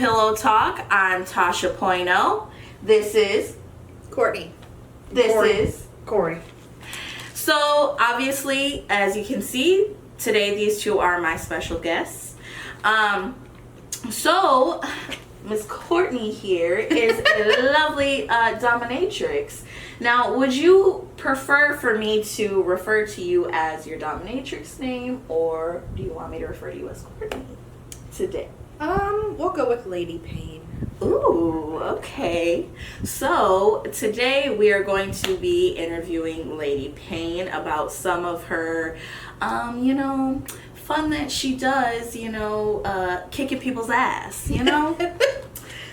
Pillow Talk. I'm Tasha Poino. This is Courtney. This is Corey. So obviously, as you can see, today these two are my special guests. So Miss Courtney here is a lovely dominatrix. Now, would you prefer for me to refer to you as your dominatrix name, or do you want me to refer to you as Courtney today? We'll go with Lady Pain. Ooh, okay. So today we are going to be interviewing Lady Pain about some of her, fun that she does, kicking people's ass,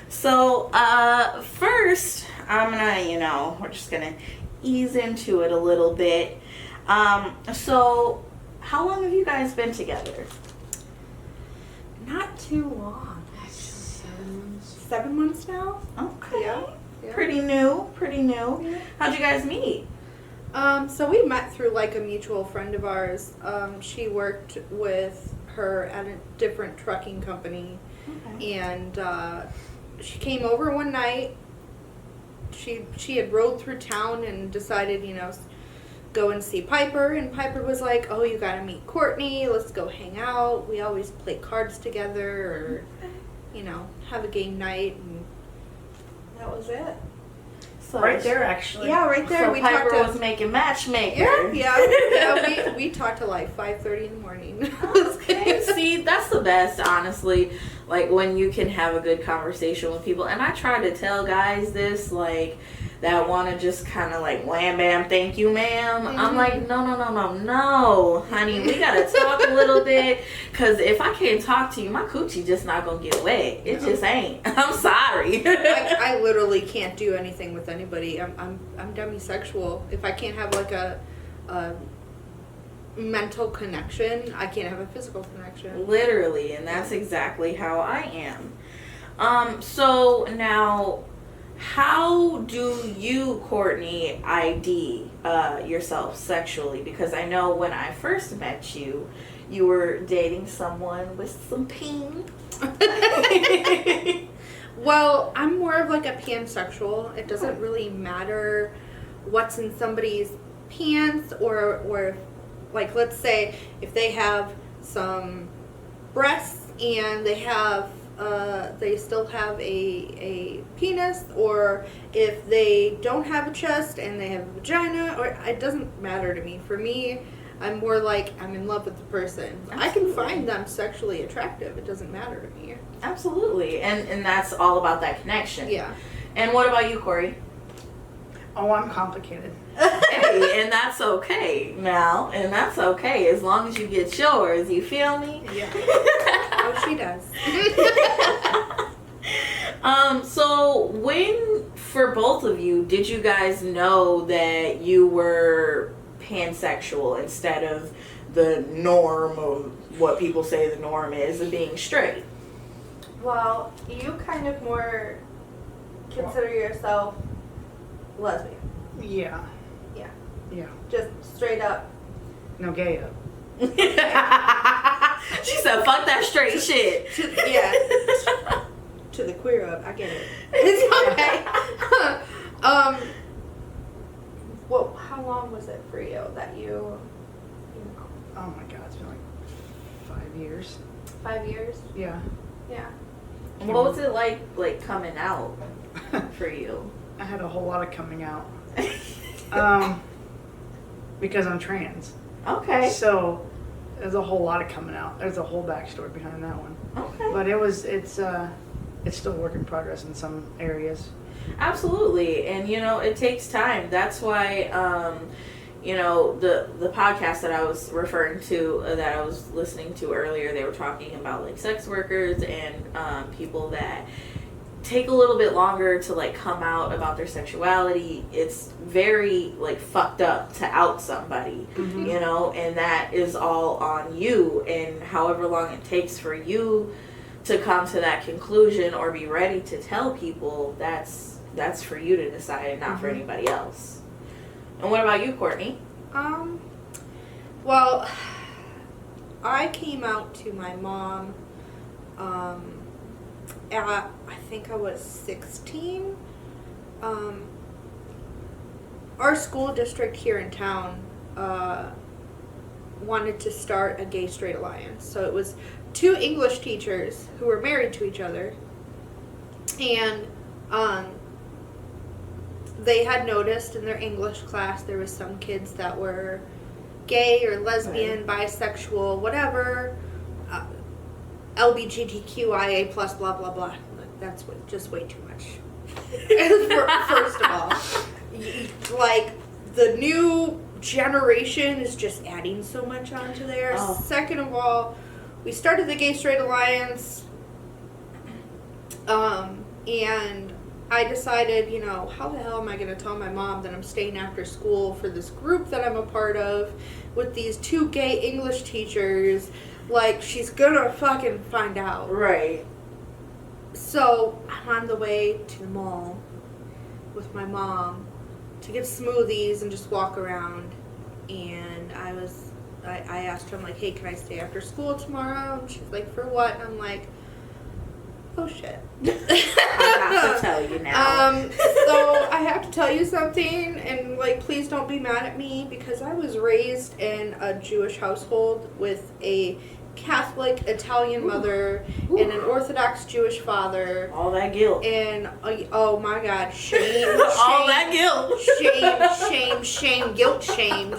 So, first, I'm gonna, we're just gonna ease into it a little bit. So, how long have you guys been together? Not too long. 7 months now. Okay. Yeah. Pretty new. Yeah. How'd you guys meet? So we met through like a mutual friend of ours. She worked with her at a different trucking company. Okay. And she came over one night. She had rode through town and decided, go and see Piper. And Piper was like, "Oh, you gotta meet Courtney. Let's go hang out. We always play cards together, or have a game night." And that was it. So Right there, actually. Yeah, right there. So We Piper talked to. was making matchmaker. Yeah. We talked to like 5:30 in the morning. Okay. See, that's the best, honestly. Like when you can have a good conversation with people. And I try to tell guys this, like, that want to just kind of like wham bam, thank you, ma'am. Mm-hmm. I'm like, no, honey, we gotta talk a little bit, because if I can't talk to you, my coochie just not gonna get wet. It just ain't. I'm sorry. I literally can't do anything with anybody. I'm demisexual. If I can't have like a mental connection, I can't have a physical connection. Literally, and that's exactly how I am. So now, how do you, Courtney, ID yourself sexually? Because I know when I first met you, you were dating someone with some peen. Well, I'm more of like a pansexual. It doesn't really matter what's in somebody's pants, or like, let's say if they have some breasts and they still have a penis, or if they don't have a chest and they have a vagina, or it doesn't matter to me. For me, I'm more like I'm in love with the person. Absolutely. I can find them sexually attractive. It doesn't matter to me. Absolutely, and that's all about that connection. Yeah. And what about you, Corey? Oh, I'm complicated. Hey, and that's okay now, and that's okay as long as you get yours. You feel me? Yeah. Oh, she does. So when, for both of you, did you guys know that you were pansexual instead of the norm of what people say the norm is of being straight? Well, you kind of more consider yourself lesbian. Yeah. Yeah. Yeah. Just straight up. No gay up. She said, "Fuck that straight shit." Yeah. To the queer up. I get it. It's okay. Well, how long was it for you that you Oh my God, it's been like 5 years. 5 years? Yeah. Yeah. What was it like coming out for you? I had a whole lot of coming out. Because I'm trans. Okay. So there's a whole lot of coming out. There's a whole backstory behind that one. Okay. But it's still a work in progress in some areas. Absolutely, and it takes time. That's why the podcast that I was referring to, that I was listening to earlier, they were talking about like sex workers and people that take a little bit longer to like come out about their sexuality. It's very like fucked up to out somebody, and that is all on you, and however long it takes for you to come to that conclusion or be ready to tell people, that's for you to decide and not for anybody else. And what about you, Courtney? Well, I came out to my mom I think I was 16. Our school district here in town wanted to start a gay-straight alliance. So it was 2 English teachers who were married to each other. And they had noticed in their English class there was some kids that were gay or lesbian, bisexual, whatever, LGBTQIA plus blah blah blah. That's just way too much. First of all, like the new generation is just adding so much onto there. Oh. Second of all, we started the Gay Straight Alliance, and I decided, you know, how the hell am I going to tell my mom that I'm staying after school for this group that I'm a part of with these 2 gay English teachers? Like, she's going to fucking find out. Right. So, I'm on the way to the mall with my mom to get smoothies and just walk around. And I asked her, I'm like, hey, can I stay after school tomorrow? And she's like, for what? And I'm like, oh shit. I have to tell you now. So I have to tell you something, and like, please don't be mad at me, because I was raised in a Jewish household with a Catholic Italian mother and an Orthodox Jewish father. All that guilt. And oh my God, shame, All that guilt. shame, guilt, shame,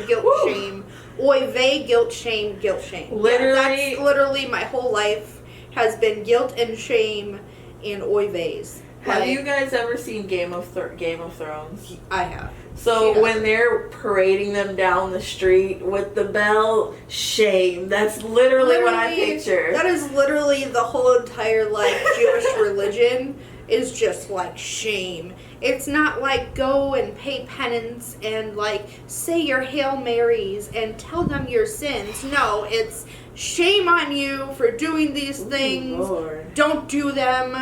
guilt, Woo. shame, oy vey, guilt, shame, guilt, shame. Literally. Yeah, that's literally my whole life has been guilt and shame and oy veys. Have you guys ever seen Game of Thrones? I have. So Yeah. when they're parading them down the street with the bell, shame. That's literally what I picture. That is literally the whole entire, like, Jewish religion is just, like, shame. It's not like go and pay penance and, like, say your Hail Marys and tell them your sins. No, it's shame on you for doing these things. Lord. Don't do them.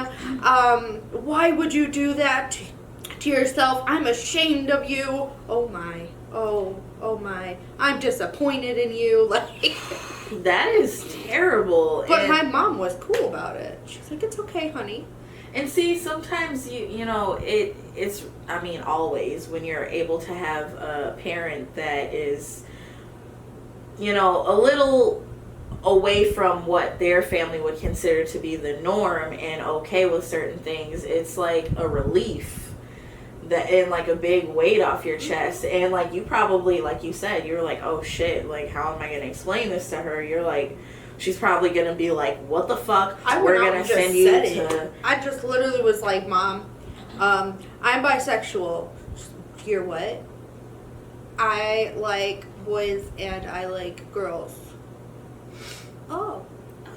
Why would you do that to yourself? I'm ashamed of you. Oh my. Oh my. I'm disappointed in you. Like, That is terrible. but And- my mom was cool about it. She's like, it's okay, honey. And see, sometimes you know, it's I mean, always when you're able to have a parent that is, you know, a little away from what their family would consider to be the norm and okay with certain things, it's like a relief that, and like a big weight off your chest. And like, you probably, like you said, you're like, oh shit, like how am I going to explain this to her? You're like, she's probably going to be like, what the fuck? We're going to send you to... I just literally was like, Mom, I'm bisexual. You're what? I like boys and I like girls. Oh,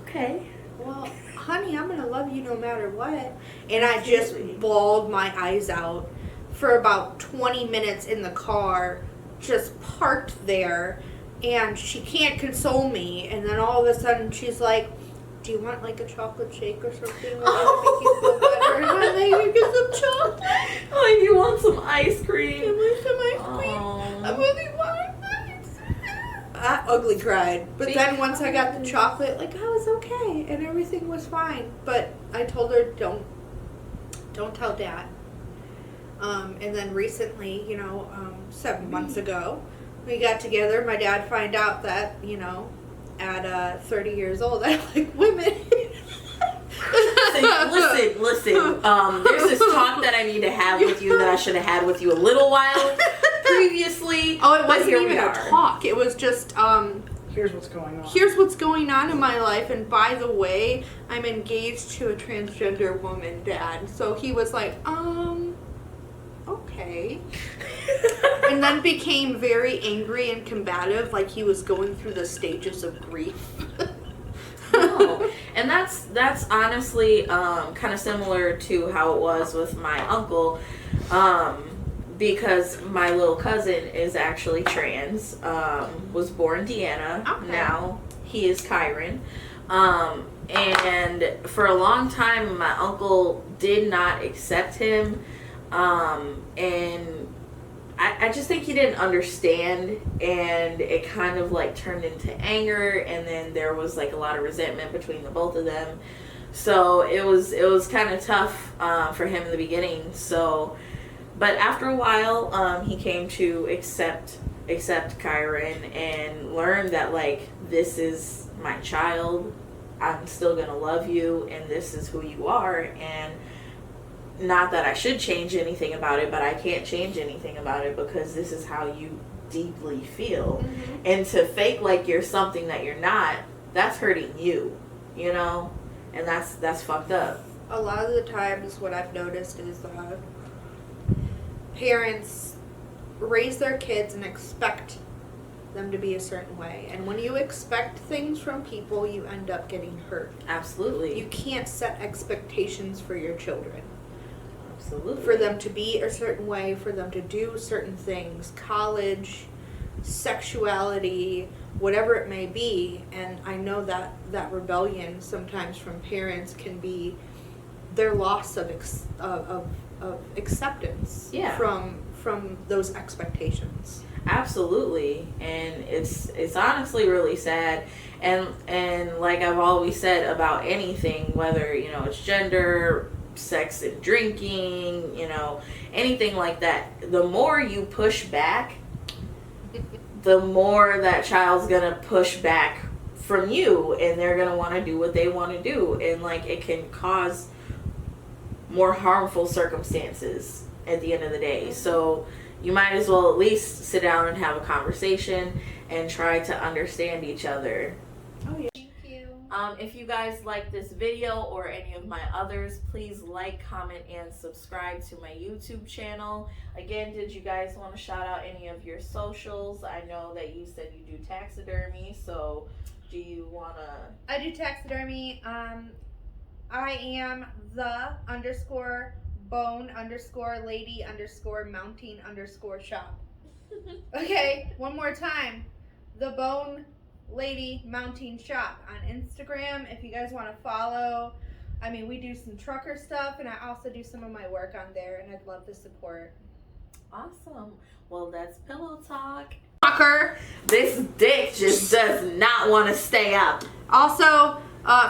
Okay. well, honey, I'm going to love you no matter what. And I just Absolutely. bawled my eyes out for about 20 minutes in the car, just parked there. And she can't console me. And then all of a sudden she's like, do you want like a chocolate shake or something? Like, to make you feel better? And I'm like, you get some chocolate. Like, you want some ice cream? Give me some ice cream. I really want ice. I ugly cried. But then once I got the chocolate, like, I was okay. And everything was fine. But I told her, don't tell Dad. And then recently, 7 months ago, we got together. My dad found out that, at 30 years old, I like women. Listen. There's this talk that I need to have with you that I should have had with you a little while previously. Oh, it but wasn't here even we a are. talk. It was just, Here's what's going on. here's what's going on in my life. And by the way, I'm engaged to a transgender woman, Dad. So he was like, okay. And then became very angry and combative, like he was going through the stages of grief. No. And that's honestly kind of similar to how it was with my uncle, because my little cousin is actually trans, was born Deanna. Okay. Now he is Kyron. And for a long time my uncle did not accept him, and I just think he didn't understand, and it kind of like turned into anger, and then there was like a lot of resentment between the both of them. So it was kind of tough for him in the beginning. So, but after a while, he came to accept Kyron and learn that, like, this is my child. I'm still gonna love you, and this is who you are. And not that I should change anything about it, but I can't change anything about it because this is how you deeply feel. Mm-hmm. And to fake like you're something that you're not, that's hurting you, you know? And that's fucked up. A lot of the times what I've noticed is parents raise their kids and expect them to be a certain way. And when you expect things from people, you end up getting hurt. Absolutely. You can't set expectations for your children. Absolutely. For them to be a certain way, for them to do certain things, college, sexuality, whatever it may be. And I know that rebellion sometimes from parents can be their loss of acceptance from those expectations. Absolutely. And it's honestly really sad. And like I've always said about anything, whether, you know, it's gender, sex and drinking, you know, anything like that, the more you push back, the more that child's gonna push back from you, and they're gonna want to do what they want to do, and like it can cause more harmful circumstances at the end of the day. So you might as well at least sit down and have a conversation and try to understand each other. Oh yeah. Thank you. If you guys like this video or any of my others, please like, comment, and subscribe to my YouTube channel. Again, did you guys want to shout out any of your socials? I know that you said you do taxidermy, so do you want to... I do taxidermy. I am the_bone_lady_mounting_shop. Okay, one more time. The Bone Lady Mounting Shop on Instagram. If you guys want to follow, I mean, we do some trucker stuff, and I also do some of my work on there, and I'd love the support. Awesome. Well, that's Pillow Talk. Trucker. This dick just does not want to stay up. Also,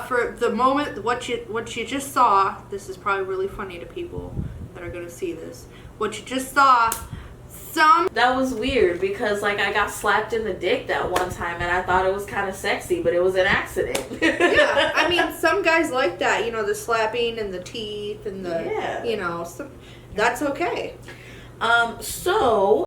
for the moment, what you just saw, this is probably really funny to people that are gonna see this. What you just saw, that was weird because like I got slapped in the dick that one time and I thought it was kind of sexy, but it was an accident. Yeah, I mean, some guys like that, you know, the slapping and the teeth and the, yeah. you know, that's okay. So